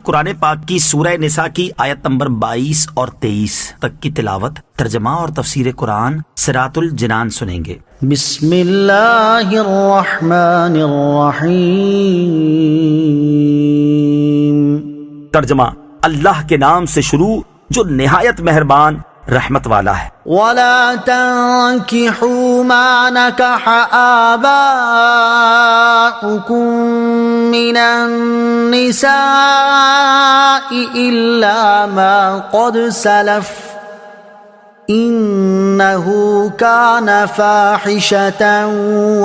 قرآن پاک کی سورہ نساء کی آیت نمبر 22 اور 23 تک کی تلاوت، ترجمہ اور تفسیر قرآن صراط الجنان سنیں گے۔ بسم اللہ الرحمن الرحیم۔ ترجمہ، اللہ کے نام سے شروع جو نہایت مہربان رحمت والا ہے۔ وَلَا تَنكِحُوا مَا نَكَحَ آبَاؤُكُم مِّنَ النِّسَاءِ إِلَّا مَا قَدْ سَلَفَ إِنَّهُ كَانَ فَاحِشَةً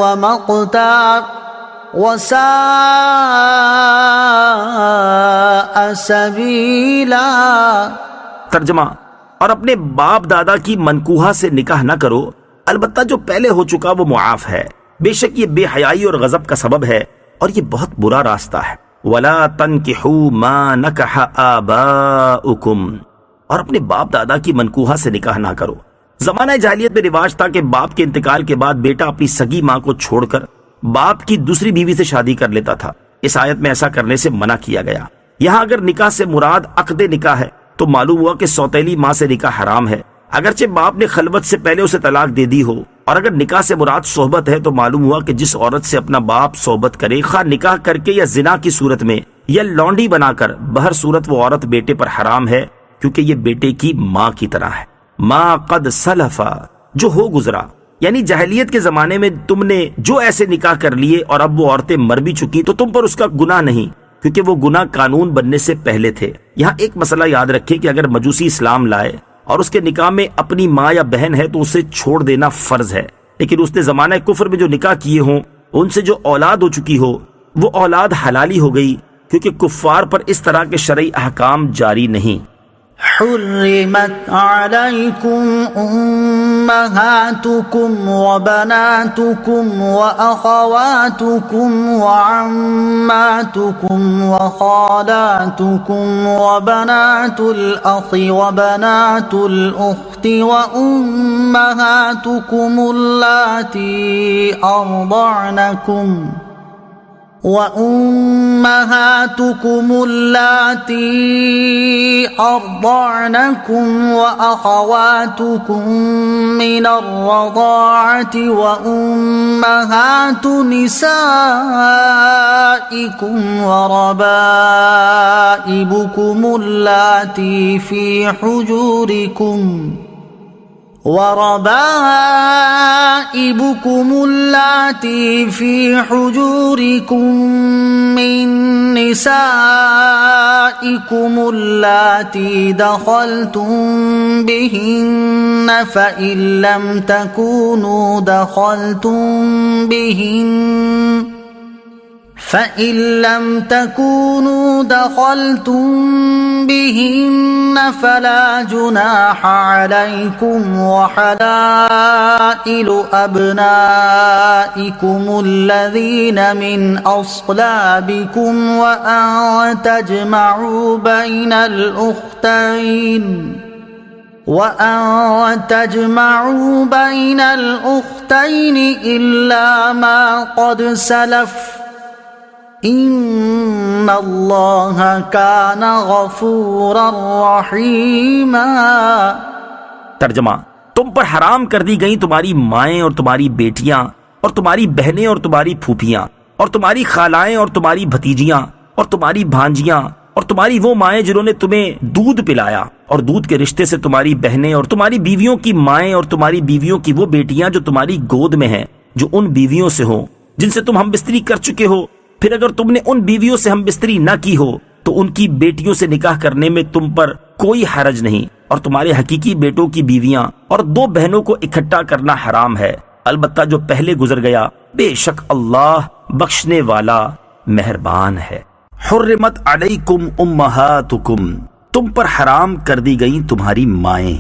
وَمَقْتًا وَسَاءَ سَبِيلًا۔ ترجمہ، اور اپنے باپ دادا کی منکوحہ سے نکاح نہ کرو، البتہ جو پہلے ہو چکا وہ معاف ہے، بے شک یہ بے حیائی اور غضب کا سبب ہے اور یہ بہت برا راستہ ہے۔ وَلَا تَنْكِحُوا مَا نَكَحَ آبَاؤُكُمْ، اور اپنے باپ دادا کی منکوحہ سے نکاح نہ کرو۔ زمانہ جاہلیت میں رواج تھا کہ باپ کے انتقال کے بعد بیٹا اپنی سگی ماں کو چھوڑ کر باپ کی دوسری بیوی سے شادی کر لیتا تھا۔ اس آیت میں ایسا کرنے سے منع کیا گیا۔ یہاں اگر نکاح سے مراد عقد نکاح ہے تو معلوم ہوا کہ سوتیلی ماں سے نکاح حرام ہے، اگرچہ باپ نے خلوت سے پہلے اسے طلاق دے دی ہو۔ اور اگر نکاح سے مراد صحبت ہے تو معلوم ہوا کہ جس عورت سے اپنا باپ صحبت کرے، خواہ نکاح کر کے یا زنا کی صورت میں یا لونڈی بنا کر، بہر صورت وہ عورت بیٹے پر حرام ہے، کیونکہ یہ بیٹے کی ماں کی طرح ہے۔ ما قد سلف، جو ہو گزرا، یعنی جاہلیت کے زمانے میں تم نے جو ایسے نکاح کر لیے اور اب وہ عورتیں مر بھی چکی تو تم پر اس کا گناہ نہیں، کیونکہ وہ گناہ قانون بننے سے پہلے تھے۔ یہاں ایک مسئلہ یاد رکھیں کہ اگر مجوسی اسلام لائے اور اس کے نکاح میں اپنی ماں یا بہن ہے تو اسے چھوڑ دینا فرض ہے، لیکن اس نے زمانہ کفر میں جو نکاح کیے ہوں ان سے جو اولاد ہو چکی ہو وہ اولاد حلالی ہو گئی، کیونکہ کفار پر اس طرح کے شرعی احکام جاری نہیں۔ حرمت علیکم امہاتکم وبناتکم واخواتکم وعماتکم وخالاتکم وبنات الاخ وبنات الاخت وامہاتکم اللاتی أرضعنكم وأخواتكم من الرضاعة وأمهات نسائكم وربائبكم اللاتي في حجوركم من نسائكم اللاتي دخلتم بهن فإن لم تكونوا دخلتم بهن فلا جناح عليكم وحلائل أبنائكم الذين من أصلابكم وأن تجمعوا بين الأختين إلا ما قد سلف ان اللہ کان غفورا رحیما۔ ترجمہ، تم پر حرام کر دی گئیں تمہاری مائیں اور تمہاری بیٹیاں اور تمہاری بہنیں اور تمہاری پھوپھیاں اور تمہاری خالائیں اور تمہاری بھتیجیاں اور تمہاری بھانجیاں اور تمہاری وہ مائیں جنہوں نے تمہیں دودھ پلایا، اور دودھ کے رشتے سے تمہاری بہنیں اور تمہاری بیویوں کی مائیں اور تمہاری بیویوں کی وہ بیٹیاں جو تمہاری گود میں ہیں، جو ان بیویوں سے ہوں جن سے تم ہم بستری کر چکے ہو۔ پھر اگر تم نے ان بیویوں سے ہم بستری نہ کی ہو تو ان کی بیٹیوں سے نکاح کرنے میں تم پر کوئی حرج نہیں، اور تمہارے حقیقی بیٹوں کی بیویاں اور دو بہنوں کو اکٹھا کرنا حرام ہے، البتہ جو پہلے گزر گیا، بے شک اللہ بخشنے والا مہربان ہے۔ حرمت علیکم امہاتکم، تم پر حرام کر دی گئیں تمہاری مائیں۔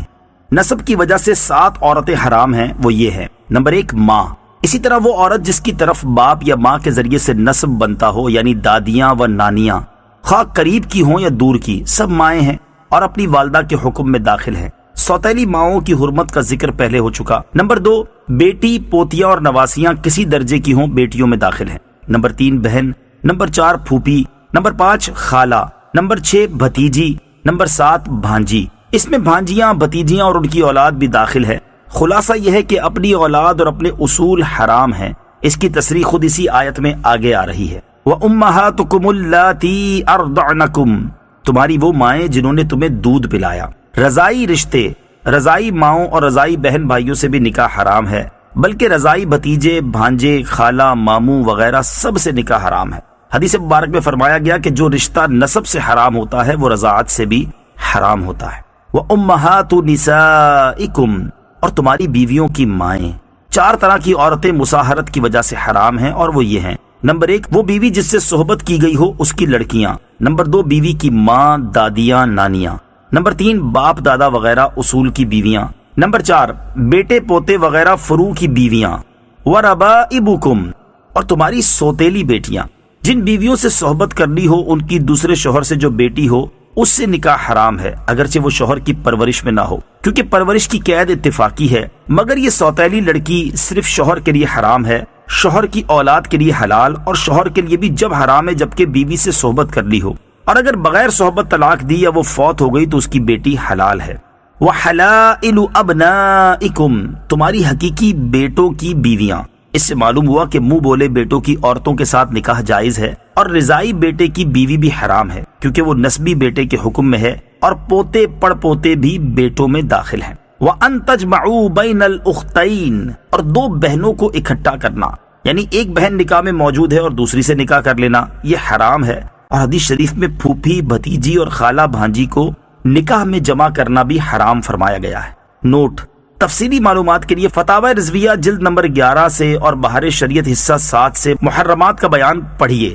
نسب کی وجہ سے 7 عورتیں حرام ہیں، وہ یہ ہیں۔ نمبر 1، ماں۔ اسی طرح وہ عورت جس کی طرف باپ یا ماں کے ذریعے سے نسب بنتا ہو، یعنی دادیاں و نانیاں، خواہ قریب کی ہوں یا دور کی، سب مائیں ہیں اور اپنی والدہ کے حکم میں داخل ہیں۔ سوتیلی ماؤں کی حرمت کا ذکر پہلے ہو چکا۔ نمبر 2، بیٹی، پوتیاں اور نواسیاں کسی درجے کی ہوں بیٹیوں میں داخل ہیں۔ نمبر 3، بہن۔ نمبر 4، پھوپھی۔ نمبر 5، خالہ۔ Number 6 بھتیجی، number 7 بھانجی۔ اس میں بھانجیاں، بھتیجیاں اور ان کی اولاد بھی داخل ہے۔ خلاصہ یہ ہے کہ اپنی اولاد اور اپنے اصول حرام ہیں۔ اس کی تصریح خود اسی آیت میں آگے آ رہی ہے۔ وَأُمَّهَاتُكُمُ اللَّاتِي أَرْضَعْنَكُمْ، تمہاری وہ مائیں جنہوں نے تمہیں دودھ پلایا۔ رضائی رشتے، رضائی ماؤں اور رضائی بہن بھائیوں سے بھی نکاح حرام ہے، بلکہ رضائی بھتیجے، بھانجے، خالہ، ماموں وغیرہ سب سے نکاح حرام ہے۔ حدیث مبارک میں فرمایا گیا کہ جو رشتہ نسب سے حرام ہوتا ہے وہ رضاعت سے بھی حرام ہوتا ہے۔ وَأُمَّهَاتُ نِسَائِكُمْ، اور تمہاری بیویوں کی مائیں۔ 4 طرح کی عورتیں مصاہرت کی وجہ سے حرام ہیں، اور وہ یہ ہیں: نمبر 1 وہ بیوی جس سے صحبت کی گئی ہو اس کی لڑکیاں، نمبر 2 بیوی کی ماں، دادیاں، نانیاں، نمبر 3 باپ دادا وغیرہ اصول کی بیویاں، نمبر 4 بیٹے پوتے وغیرہ فروع کی بیویاں، وَرَبَائِبُكُمْ، اور تمہاری سوتیلی بیٹیاں۔ جن بیویوں سے صحبت کرنی ہو ان کی دوسرے شوہر سے جو بیٹی ہو اس سے نکاح حرام ہے، اگرچہ وہ شوہر کی پرورش میں نہ ہو، کیونکہ پرورش کی قید اتفاقی ہے، مگر یہ سوتیلی لڑکی صرف شوہر کے لیے حرام ہے، شوہر کی اولاد کے لیے حلال، اور شوہر کے لیے بھی جب حرام ہے جبکہ بیوی سے صحبت کر لی ہو، اور اگر بغیر صحبت طلاق دی یا وہ فوت ہو گئی تو اس کی بیٹی حلال ہے۔ وَحَلَائِلُ أَبْنَائِكُمْ، تمہاری حقیقی بیٹوں کی بیویاں۔ اس سے معلوم ہوا کہ منہ بولے بیٹوں کی عورتوں کے ساتھ نکاح جائز ہے، اور رضائی بیٹے کی بیوی بھی حرام ہے کیونکہ وہ نسبی بیٹے کے حکم میں ہے، اور پوتے پڑ پوتے بھی بیٹوں میں داخل ہیں۔ وَأَن تَجْمَعُوا بَيْنَ الْأُخْتَيْنِ، اور 2 بہنوں کو اکٹھا کرنا، یعنی ایک بہن نکاح میں موجود ہے اور دوسری سے نکاح کر لینا، یہ حرام ہے۔ اور حدیث شریف میں پھوپھی، بھتیجی اور خالہ بھانجی کو نکاح میں جمع کرنا بھی حرام فرمایا گیا ہے۔ نوٹ: تفصیلی معلومات کے لیے فتاوی رضویہ جلد نمبر 11 سے اور بہار شریعت حصہ 7 سے محرمات کا بیان پڑھیے۔